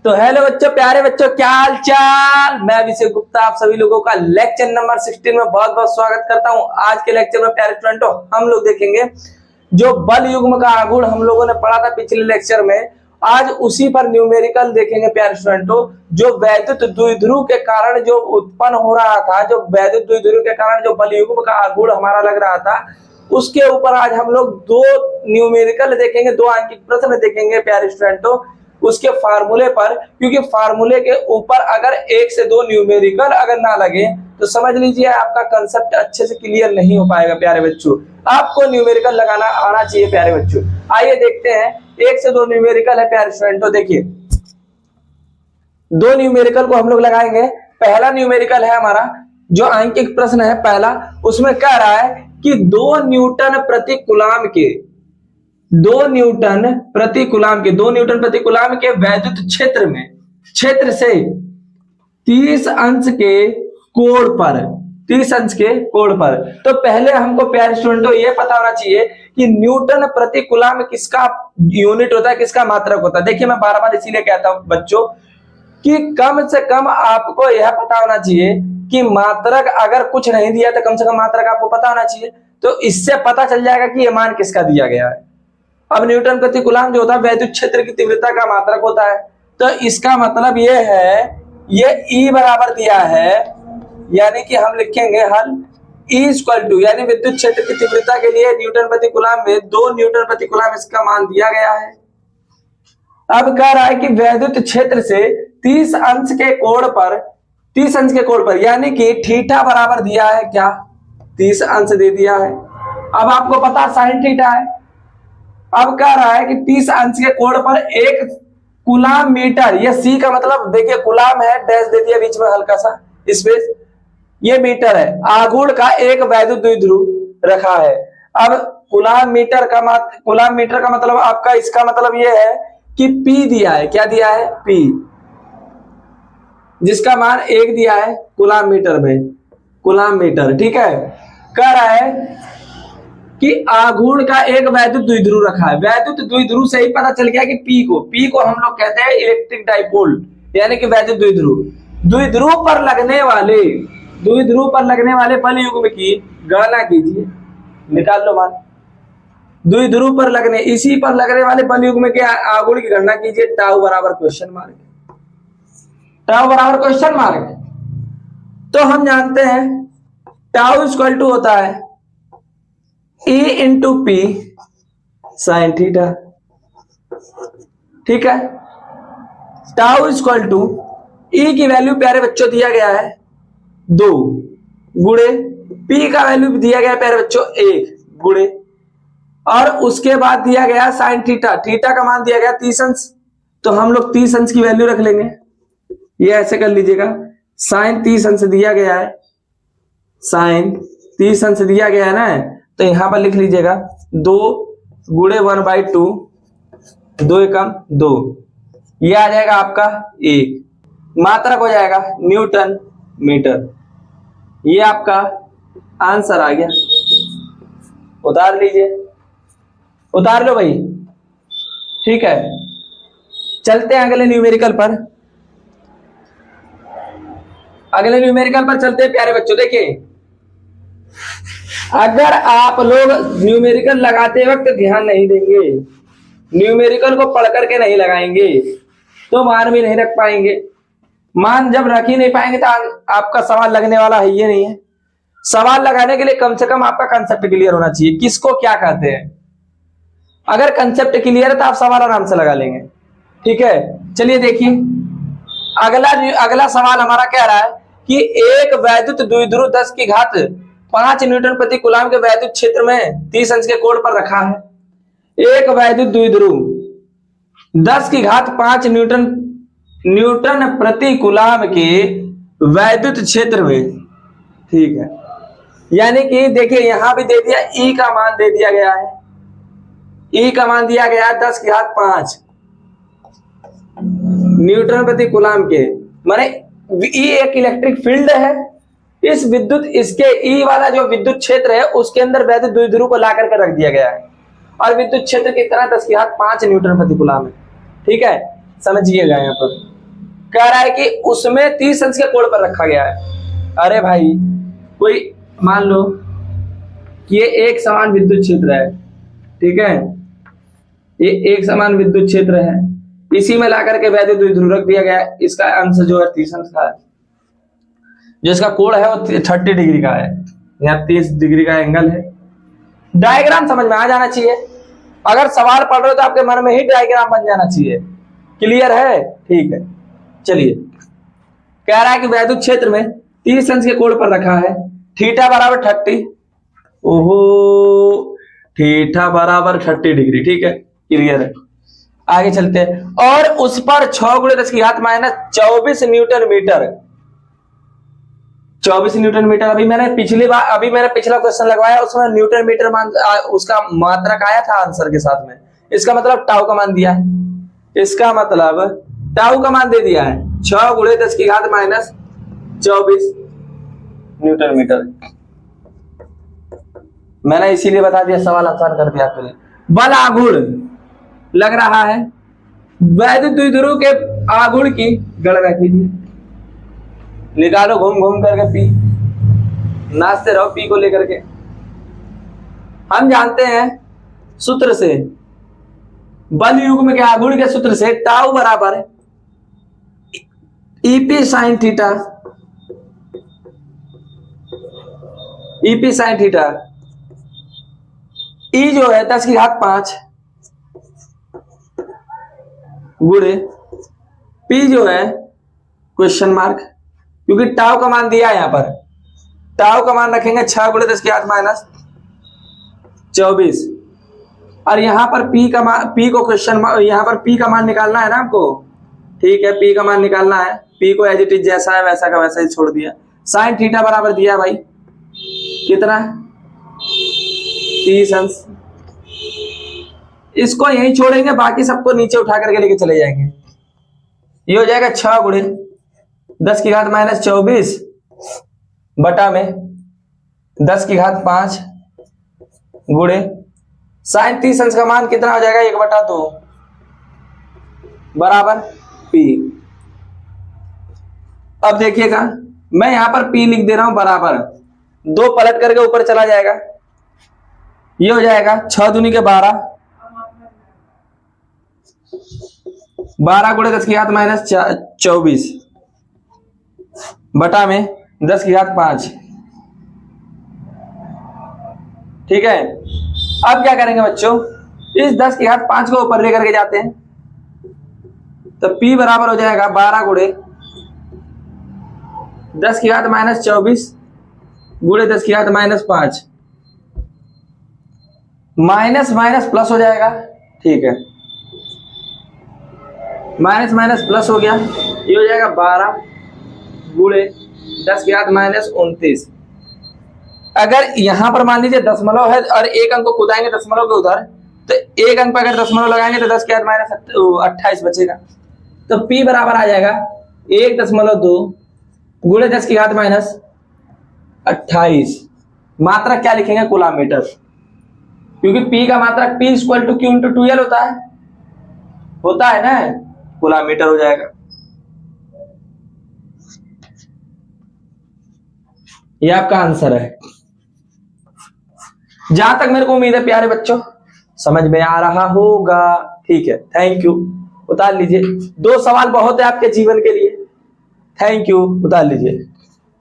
तो हेलो बच्चों, प्यारे बच्चों, क्या हाल चाल। मैं अभिषेक गुप्ता आप सभी लोगों का लेक्चर नंबर 16 में बहुत बहुत स्वागत करता हूं। आज के लेक्चर में प्यारे स्टूडेंटों हम लोग देखेंगे जो बल युग्म का आघूर्ण हम लोगों ने पढ़ा था पिछले लेक्चर में, आज उसी पर न्यूमेरिकल देखेंगे प्यारे स्टूडेंटों। जो वैद्युत द्विध्रुव के कारण जो उत्पन्न हो रहा था, जो वैद्युत द्विध्रुव के कारण जो बल युग्म का आघूर्ण हमारा लग रहा था, उसके ऊपर आज हम लोग दो न्यूमेरिकल देखेंगे, दो अंकित प्रश्न देखेंगे प्यारे स्टूडेंटों उसके फार्मूले पर। क्योंकि फार्मूले के ऊपर अगर एक से दो न्यूमेरिकल अगर ना लगे तो समझ लीजिए आपका कंसेप्ट अच्छे से क्लियर नहीं हो पाएगा प्यारे बच्चों। आपको न्यूमेरिकल लगाना आना चाहिए प्यारे बच्चों। आइए देखते हैं, एक से दो न्यूमेरिकल है प्यारे स्टूडेंटों। देखिए दो न्यूमेरिकल को हम लोग लगाएंगे। पहला न्यूमेरिकल है हमारा जो अंकित प्रश्न है पहला, उसमें कह रहा है कि 2 न्यूटन प्रति कूलाम के 2 न्यूटन प्रति कूलाम के वैद्युत क्षेत्र में क्षेत्र से 30 अंश के कोण पर तो पहले हमको प्यारे स्टूडेंटों ये पता होना चाहिए कि न्यूटन प्रति कूलाम किसका यूनिट होता है, किसका मात्रक होता है। देखिए मैं बार बार इसीलिए कहता हूं बच्चों कि कम से कम आपको यह पता होना चाहिए कि मात्रक अगर कुछ नहीं दिया तो कम से कम मात्रक आपको पता होना चाहिए। तो इससे पता चल जाएगा कि यह मान किसका दिया गया है। अब न्यूटन प्रति कूलाम जो होता है वैद्युत क्षेत्र की तीव्रता का मात्रक होता है। तो इसका मतलब ये है, ये E बराबर दिया है, यानी कि हम लिखेंगे हल E इक्वल टू, यानी विद्युत क्षेत्र की तीव्रता के लिए न्यूटन प्रति कूलाम में 2 न्यूटन प्रति कूलाम इसका मान दिया गया है। अब कह रहा है कि वैद्युत क्षेत्र से 30 अंश के कोण पर यानी कि थीटा बराबर दिया है क्या, 30 अंश दे दिया है। अब आपको पता साइन थीटा है। अब कह रहा है कि 30 अंश के कोण पर 1 कूलाम मीटर, ये सी का मतलब देखिए कूलाम है, डैश दे दिया बीच में हल्का सा स्पेस, ये मीटर है। आघूर्ण का एक वैद्युत द्विध्रुव रखा है। अब कूलाम मीटर का मतलब आपका इसका मतलब ये है कि P दिया है, क्या दिया है P, जिसका मान 1 दिया है कूलाम मीटर, ठीक है। कह रहा है कि आघूर्ण का एक वैद्युत द्विध्रुव रखा है। वैद्युत द्विध्रुव से ही पता चल गया कि P को हम लोग कहते हैं इलेक्ट्रिक डाइपोल, यानी कि वैद्युत द्विध्रुव पर लगने वाले बल युग्म की गणना कीजिए, निकाल लो मान। द्विध्रुव पर इसी पर लगने वाले बल युग्म के आघूर्ण की गणना कीजिए। टाउ बराबर क्वेश्चन मार्क। तो हम जानते हैं टाउ इक्वल टू होता है E into P sine theta, ठीक है। टाउ इक्वल टू E की वैल्यू प्यारे बच्चों दिया गया है 2 गुणे P का वैल्यू दिया गया प्यारे बच्चों 1 गुणे, और उसके बाद दिया गया साइन थीटा का मान दिया गया 30 अंश। तो हम लोग 30 अंश की वैल्यू रख लेंगे, ये ऐसे कर लीजिएगा। साइन 30 अंश दिया गया है ना, तो यहां पर लिख लीजिएगा 2 गुणे 1/2, 2 एकम 2, ये आ जाएगा आपका 1, मात्रक हो जाएगा न्यूटन मीटर। ये आपका आंसर आ गया। उतार लो भाई, ठीक है। चलते हैं अगले न्यूमेरिकल पर चलते हैं प्यारे बच्चों। देखिए अगर आप लोग न्यूमेरिकल लगाते वक्त ध्यान नहीं देंगे, न्यूमेरिकल को पढ़ करके नहीं लगाएंगे तो मान भी नहीं रख पाएंगे। मान जब रख ही नहीं पाएंगे तो आपका सवाल लगने वाला है ये नहीं है। सवाल लगाने के लिए कम से कम आपका कंसेप्ट क्लियर होना चाहिए, किसको क्या कहते हैं। अगर कंसेप्ट क्लियर है तो आप सवाल आराम से लगा लेंगे, ठीक है। चलिए देखिए अगला सवाल हमारा कह रहा है कि एक वैद्युत द्विध्रुव 10 की घात 5 न्यूटन प्रति कूलाम के वैद्युत क्षेत्र में 30 अंश के कोण पर रखा है। एक वैद्युत द्विध्रुव 10 की घात 5 न्यूटन प्रति कूलाम के वैद्युत क्षेत्र में, ठीक है। यानी कि देखिए यहां भी दे दिया E का मान दे दिया गया है, E का मान दिया गया है 10 की घात 5 न्यूटन प्रति कूलाम के, माने E एक इलेक्ट्रिक फील्ड है। इसके E वाला जो विद्युत क्षेत्र है उसके अंदर वैद्युत द्विध्रुव को ला करके रख दिया गया है, और विद्युत क्षेत्र की तरह 10 की घात 5 न्यूटन प्रति कूलाम है, ठीक है। समझिएगा यहाँ पर कह रहा है कि उसमें 30 अंश के कोण पर रखा गया है। अरे भाई, कोई मान लो कि ये एक समान विद्युत क्षेत्र है, ठीक है, ये एक समान विद्युत क्षेत्र है, इसी में लाकर के वैद्युत द्विध्रुव रख दिया गया है। इसका अंश जो है 30 अंश का है, जो इसका कोण है वो 30 डिग्री का है, यहाँ 30 डिग्री का एंगल है। डायग्राम समझ में आ जाना चाहिए, अगर सवाल पढ़ रहे हो तो आपके मन में ही डायग्राम बन जाना चाहिए। क्लियर है? ठीक है, चलिए। कह रहा है कि वैद्युत क्षेत्र में 30 अंश के कोण पर रखा है, थीटा बराबर 30, ओहो, थीटा बराबर 30 डिग्री, ठीक है, क्लियर है। आगे चलते हैं, और उस पर 6 × 10⁻⁻24 न्यूटन मीटर, 24 न्यूटन मीटर। अभी मैंने पिछला क्वेश्चन लगवाया, उसमें न्यूटन मीटर मान उसका मात्रक आया था आंसर के साथ में। इसका मतलब टाउ का मान दिया है, इसका मतलब टाउ का मान दे दिया है 6 × 10⁻24 न्यूटन मीटर। मैंने इसीलिए बता दिया, सवाल आसान कर दिया आपके लिए। बल आघूर्ण लग रहा है, वैद्युत द्विध्रुव के आघूर्ण की गणना कीजिए। निकालो घूम घूम करके पी, नाचते रहो पी को लेकर के। हम जानते हैं सूत्र से, बल युग्म के आघूर्ण के सूत्र से, टाउ बराबर E P sine theta, E P sine theta, E जो है 10⁵ गुणे पी जो है क्वेश्चन मार्क, क्योंकि टाउ का मान दिया है, यहां पर टाउ का मान रखेंगे 6 × 10⁻24, और यहां पर पी का मान, पी को क्वेश्चन, यहां पर पी का मान निकालना है ना आपको, ठीक है, पी का मान निकालना है। पी को एज इट इज जैसा है वैसा का वैसा ही छोड़ दिया। साइन थीटा बराबर दिया भाई कितना, 30 अंश। इसको यहीं छोड़ेंगे, बाकी सबको नीचे उठा करके लेके चले जाएंगे। ये हो जाएगा 6 × 10⁻⁻24 बटा में 10⁵ गुणे साइन 30 अंश का मान कितना हो जाएगा, 1/2 बराबर पी। अब देखिएगा, मैं यहां पर पी लिख दे रहा हूं बराबर, 2 पलट करके ऊपर चला जाएगा, ये हो जाएगा 6 दूनी के 12, 12 × 10⁻⁻24 बटा में 10⁵, ठीक है। अब क्या करेंगे बच्चों, इस 10⁵ को ऊपर लेकर के जाते हैं, तो P बराबर हो जाएगा 12 × 10⁻⁻24 गुणे 10⁻⁻5, माइनस माइनस प्लस हो जाएगा, ठीक है, माइनस माइनस प्लस हो गया, ये हो जाएगा 12 गुणे 10⁻⁻29। अगर यहां पर मान लीजिए दशमलव है और एक अंक को कूदाएंगे दशमलव के उधर, तो एक अंक पर अगर दशमलव लगाएंगे तो 10⁻⁻28 बचेगा। तो P बराबर आ जाएगा 1.2 गुणे 10⁻⁻28। मात्रक क्या लिखेंगे, कूलाम मीटर, क्योंकि P का मात्रक P = Q × 2L होता है ना, कूलाम मीटर हो जाएगा। ये आपका आंसर है। जहां तक मेरे को उम्मीद है प्यारे बच्चों समझ में आ रहा होगा, ठीक है, थैंक यू, उतार लीजिए। 2 सवाल बहुत है आपके जीवन के लिए, थैंक यू, उतार लीजिए।